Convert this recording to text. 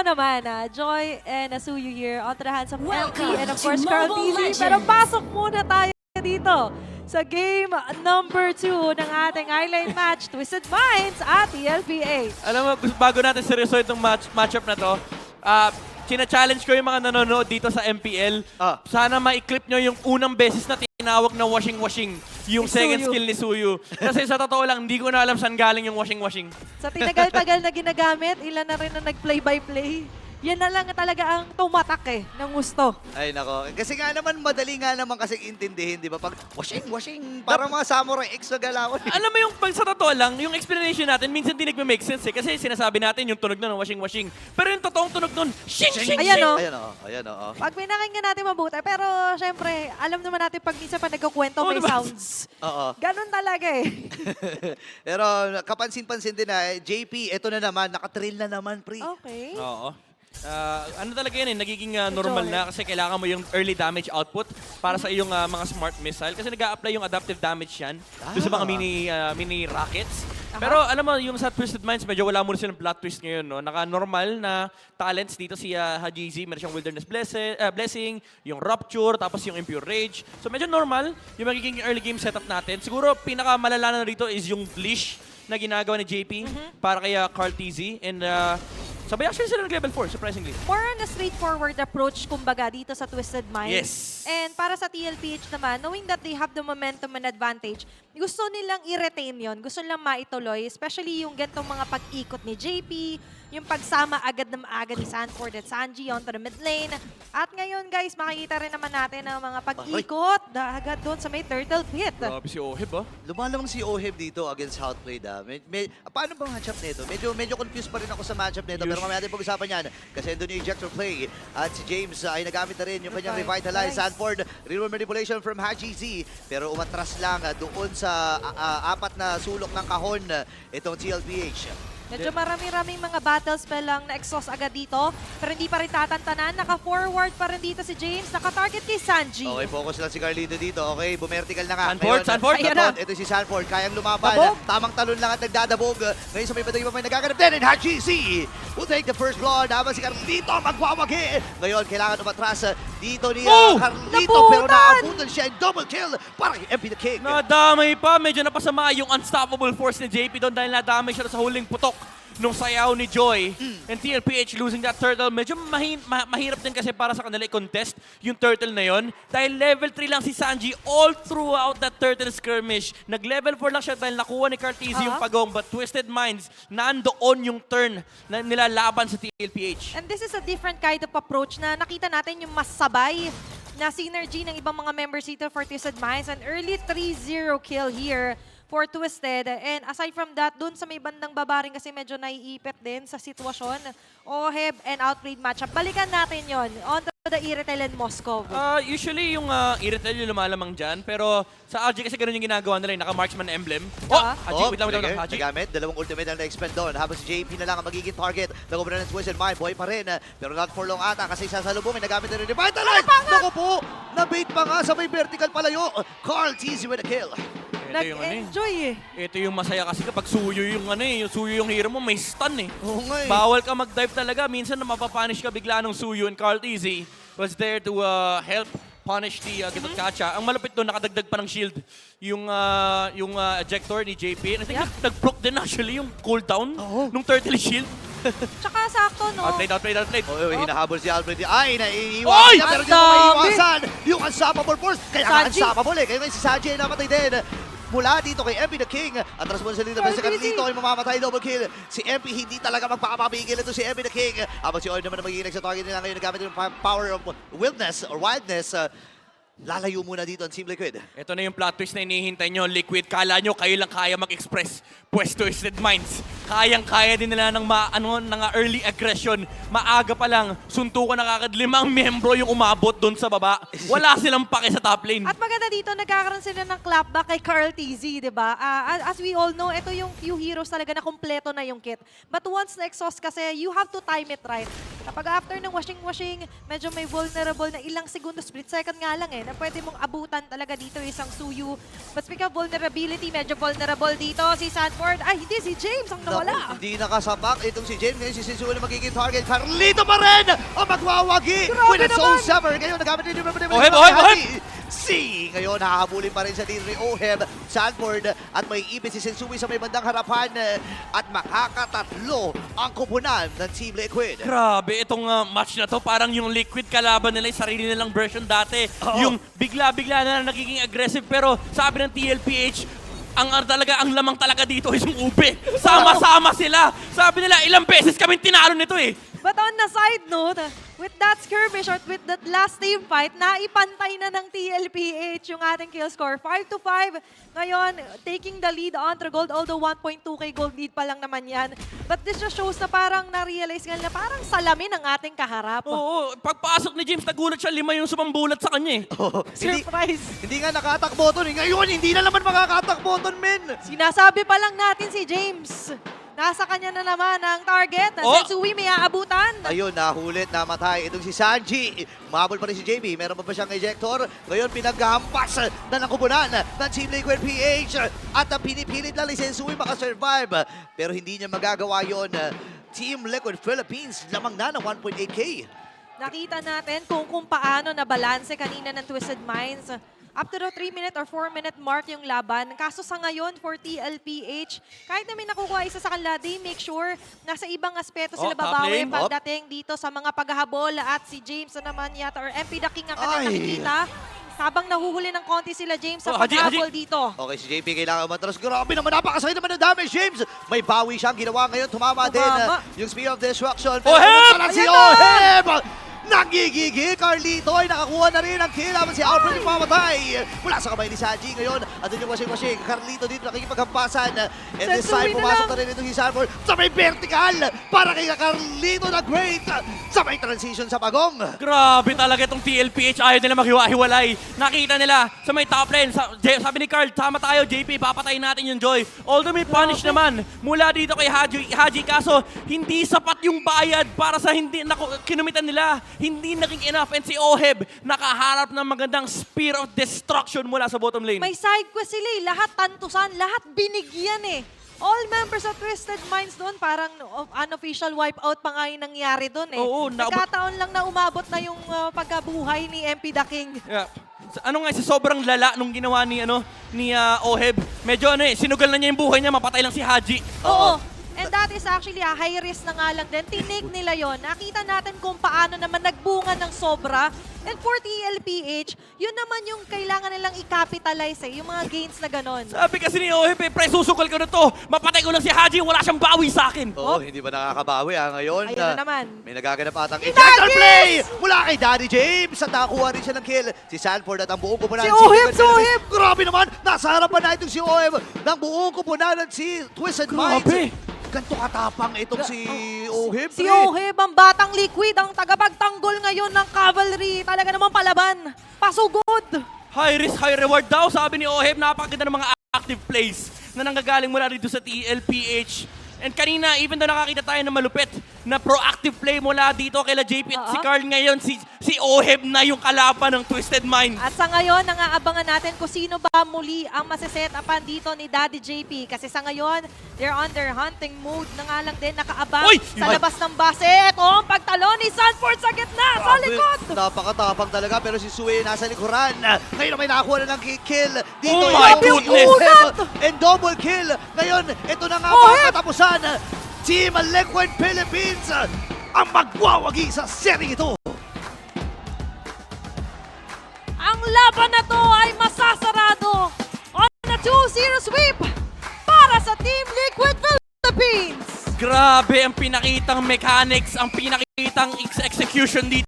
naman, Joy and Suyu here onto the hands of MP Welcome and of to course Carl Mobile TV. Legends! Pero pasok muna tayo dito sa game number 2 ng ating highlight match, Twisted Minds at TLPH. Alam mo, bago natin seryoso itong matchup na to, china-challenge ko yung mga nanonood dito sa MPL. Sana ma-clip nyo yung unang beses na tinawag na washing-washing, yung Ni second Suyu. skill ni Suyu. Kasi sa totoo lang, hindi ko na alam saan galing yung washing-washing. Sa tinagal-tagal na ginagamit, ilan na rin na nag-play-by-play. Yan na lang talaga ang tumatak ng gusto. Ay, nako. Kasi nga naman, madali nga naman kasi intindihin, di ba? Pag washing, parang mga samurai X na galawan. Alam mo yung pag sa totoo lang, yung explanation natin, minsan di nagme-make sense eh. Kasi sinasabi natin yung tunog nun ng washing-washing. Pero yung totoong tunog nun, shing, shing, Ayan, shing. oh. Ayan, o. Pag pinakinggan natin mabuti, pero syempre, alam naman natin pag minsan pa nagkukwento, may diba? sounds. Oo. Ganun talaga eh. Pero kapansin-pansin din na, JP, ito na naman, nakatrill na naman, pre. Okay. Oo. Ano talaga yan eh, nagiging normal na kasi kailangan mo yung early damage output para sa iyong mga smart missile kasi nag-a-apply yung adaptive damage yan doon sa mga mini rockets. Pero alam mo, yung sa Twisted Minds, medyo wala muna silang plot twist ngayon. No? Naka-normal na talents dito si Hajizi. Meron siyang Wilderness Blessing, yung Rupture, tapos yung Impure Rage. So medyo normal yung magiging early game setup natin. Siguro pinakamalala na rito is yung Leash na ginagawa ni JP para kay Carl TZ. And sabay actually sila nag-level 4, surprisingly. More on a straightforward approach, kumbaga, dito sa Twisted Minds. Yes. And para sa TLPH naman, knowing that they have the momentum and advantage, gusto nilang i-retain yun. Gusto nilang maituloy, especially yung gantong mga pag-ikot ni JP, yung pagsama agad na maaga ni Sanford at Sanji onto the mid lane. At ngayon, guys, makikita rin naman natin ang mga pag-ikot agad doon sa may turtle pit. Grabe si Ohib, Lumalamang si Oheb dito against Outplayed. Paano bang matchup nito? Medyo confused pa rin ako sa matchup nito. Pero mamaya natin pag-usapan yan. Kasi doon yung ejector play. At si James ay nagamit na rin yung kanyang revitalize. Sanford, real manipulation from Haji Z. Pero umatras lang doon sa apat na sulok ng kahon itong TLPH. Medyo marami-raming mga battle spell lang na-exhaust agad dito. Pero hindi pa rin tatantanan. Naka-forward pa rin dito si James. Naka-target kay Sanji. Okay, focus lang si Carlito dito. Okay, bumertical na nga. Sanford! Ayan na. Ito si Sanford, kayang lumaban. Dabog. Tamang talon lang at nagdadabog. Ngayon sa may batay pa may nagaganap din. And Haji Z will take the first blood. Habang si Carlito magwawagi. Ngayon, kailangan umatras dito ni Carlito. Pero naabutan siya. Double kill para kay MP the King. Nadamay pa, medyo napasama yung unstoppable force ni JP doon dahil nadamay siya sa huling putok nung sayaw ni Joy. And TLPH losing that turtle, medyo mahirap din kasi para sa kanila i-contest yung turtle na yon. Dahil level 3 lang si Sanji all throughout that turtle skirmish. Nag-level 4 lang siya dahil nakuha ni Cartesi yung pagong. But Twisted Minds, nandoon yung turn na nilalaban sa TLPH. And this is a different kind of approach na nakita natin yung mas sabay na synergy ng ibang mga members dito for Twisted Minds. An early 3-0 kill here for Twisted. And aside from that, dun sa may bandang baba rin kasi medyo naiipit din sa sitwasyon. Oheb and Outplayed matchup. Balikan natin yon on to the Iritel and Moscow. Usually yung Iritel yung lumalamang dyan, pero sa AJ kasi ganun yung ginagawa nila, naka-marksman na emblem. AJ, wait lang, AJ. Nagamit, dalawang ultimate na na-expend doon. Habang si JP na lang ang magiging target. Nagubra ng Twisted Mind, boy pa rin. Pero not for long ata kasi sasalubungin. Nagamit na rin Revitalize. Naku po, na-bait pa nga sa may vertical palayo. Carl TZ with a kill. Nag-enjoy Ito yung masaya kasi kapag suyo yung yung suyo yung hero mo, may stun eh. Oo nga eh. Bawal ka mag-dive talaga. Minsan na mapapunish ka bigla ng suyo and Carl TZ was there to help punish the Gitot Kacha. Ang malupit doon, nakadagdag pa ng shield yung ejector ni JP. And I think nag-proc din actually yung cooldown nung turtle shield. Tsaka sakto, no? Outplayed. Hinahabol si Alfred. Ay, naiiwasan niya. Pero di mo maiiwasan yung unstoppable force. Kaya nga unstoppable eh. Kaya ngayon si Sanji ay namatay din. Mula dito kay MP the King. Atras mo sa dito. Sa Carlito ay mamamatay. Double kill. Si MP hindi talaga magpapapigil. Ito si MP the King. Habang si Oil naman na magiging sa target nila ngayon. Nagamit yung power of wildness or wildness. Lalayo muna dito ang Team Liquid. Ito na yung plot twist na inihintay nyo, Liquid. Kala nyo kayo lang kaya mag-express. Pues Twisted Minds. Kayang-kaya din nila ng early aggression. Maaga pa lang, suntukan na kagad 5 membro yung umabot doon sa baba. Wala silang pake sa top lane. At maganda dito, nagkakaroon sila ng clapback kay Carl TZ, di ba? As we all know, ito yung few heroes talaga na kompleto na yung kit. But once na-exhaust kasi, you have to time it right. Kapag after ng washing, medyo may vulnerable na ilang segundo, split second nga lang na pwede mong abutan talaga dito isang Suyu. But speaking of vulnerability, medyo vulnerable dito si Sanford. Ay, hindi, si James ang nawala. wala. Hindi nakasapak itong si James. Ngayon si Sensui na magiging target. Carlito pa rin ang magwawagi. Grabe With a soul naman. sever. Ngayon nagamit din yung Oheb! Si ngayon hahabulin pa rin sa din ni Oheb, Sanford at may ibig si Sensui sa may bandang harapan at makakatatlo ang kupunan ng Team Liquid. Grabe, itong match na to, parang yung Liquid kalaban nila yung sarili nilang version dati. Oo. Yung bigla-bigla na nagiging aggressive, pero sabi ng TLPH, ang lamang talaga dito is yung ube. Sama-sama sila. Sabi nila, ilang beses kaming tinalo nito eh. But on the side note, with that skirmish or with that last team fight, naipantay na ng TLPH yung ating kill score. 5-5. Ngayon, taking the lead on to gold, although 1.2k gold lead pa lang naman yan. But this just shows na parang na-realize nga na parang salamin ang ating kaharap. Oo, pagpasok ni James, nagulat siya, 5 yung sumambulat sa kanya eh. Hindi, Surprise! hindi nga nakatakbo to. Ngayon, hindi na naman makakatakbo to, men. Sinasabi pa lang natin si James. Nasa kanya na naman ang target. Oh! Sensui may aabutan. Ayun, nahulit, namatay. Itong si Sanji. Umabol pa rin si JB. Meron pa ba siyang ejector? Ngayon, pinaghampas na ng kubunan ng Team Liquid PH. At ang pinipilit lang ni Sensui makasurvive. Pero hindi niya magagawa yon. Team Liquid Philippines lamang na ng 1.8k. Nakita natin kung paano na balanse kanina ng Twisted Minds. Up to the 3-minute or 4-minute mark yung laban. Kaso sa ngayon, for TLPH, kahit na may nakukuha isa sa kanila, they make sure na sa ibang aspeto sila top babawi lane. pagdating dito sa mga paghahabol. At si James na naman yata, or MP the King ang kanilang Ay. nakikita. Habang nahuhuli ng konti sila James sa Oh, Haji, paghabol Haji. dito. Okay, si JP kailangan matras. Grabe naman, napakasakit naman ng damage, James. May bawi siyang ginawa ngayon. Tumama din yung Spear of Destruction. Oheb! Pero si Ayan na! Oheb! Nagigigil, Carlito ay nakakuha na rin ang kill habang si Alfred yung mamatay. Mula sa kamay ni Sanji ngayon. At yung washing-washing. Carlito dito nakikipaghampasan. And this Sensui time, na pumasok lang. na rin itong si Sanford sa may vertical. Para kay Carlito na great. Sa may transition sa pagong. Grabe talaga itong TLPH. Ayaw nila maghiwa-hiwalay. Nakita nila sa may top lane. Sabi ni Carl, sama tayo, JP, papatayin natin yung Joy. Although may punish naman mula dito kay Haji. Kaso, hindi sapat yung bayad para sa kinumitan nila. Hindi naging enough. And si Oheb, nakaharap ng magandang Spear of Destruction mula sa bottom lane. May side quest sila eh. Lahat tantusan, lahat binigyan eh. All members of Twisted Minds doon, parang unofficial wipeout pa nga yung nangyari doon eh. Oo, Nagkataon lang na umabot na yung pagkabuhay ni MP the King. Yeah. Sa sobrang lala nung ginawa ni Oheb. Medyo sinugal na niya yung buhay niya, mapatay lang si Haji. Oo. And that is actually a high risk na nga lang din. Tinake nila yon. Nakita natin kung paano naman nagbunga ng sobra. And for TLPH, yun naman yung kailangan nilang i-capitalize eh. Yung mga gains na ganon. Sabi kasi ni Oheb, pre, susukal ko na to. Mapatay ko lang si Haji, wala siyang bawi sa akin. Oo, hindi ba nakakabawi ngayon? Ayun na naman. May nagaganap atang Inagis! ejector play mula kay Daddy James at nakakuha rin siya ng kill. Si Sanford at ang buong kupunan. Si Oheb, si Oheb! Grabe naman! Nasa harapan na itong si Oheb ng buong kupunan at si Twisted Minds. Grabe. Ganto katapang itong si Oheb. Si Oheb, ang batang liquid, ang tagapagtanggol ngayon ng cavalry. Talaga naman palaban. Pasugod. High risk, high reward daw, sabi ni Oheb. Napakaganda ng mga active plays na nanggagaling mula dito sa TLPH. And kanina, even though nakakita tayo ng malupit na proactive play mula dito kay JP at si Carl, ngayon si Oheb na yung kalaban ng Twisted Minds. At sa ngayon, nangaabangan natin kung sino ba muli ang masiset-upan dito ni Daddy JP. Kasi sa ngayon, they're on their hunting mode na nga lang din nakaabang Uy! sa labas ng base. Ito ang pagtalo ni Sanford sa gitna, sa likod! Napakatapang talaga pero si Sue nasa likuran. Ngayon may nakakuha na ng kill. Dito Oh my yung goodness! Oheb and double kill. Ngayon, ito na nga Oheb! ang katapusan. Team Liquid Philippines ang magwawagi sa sering ito. Ang laban na to ay masasarado on a 2-0 sweep para sa Team Liquid Philippines! Grabe ang pinakitang mechanics, ang pinakitang execution dito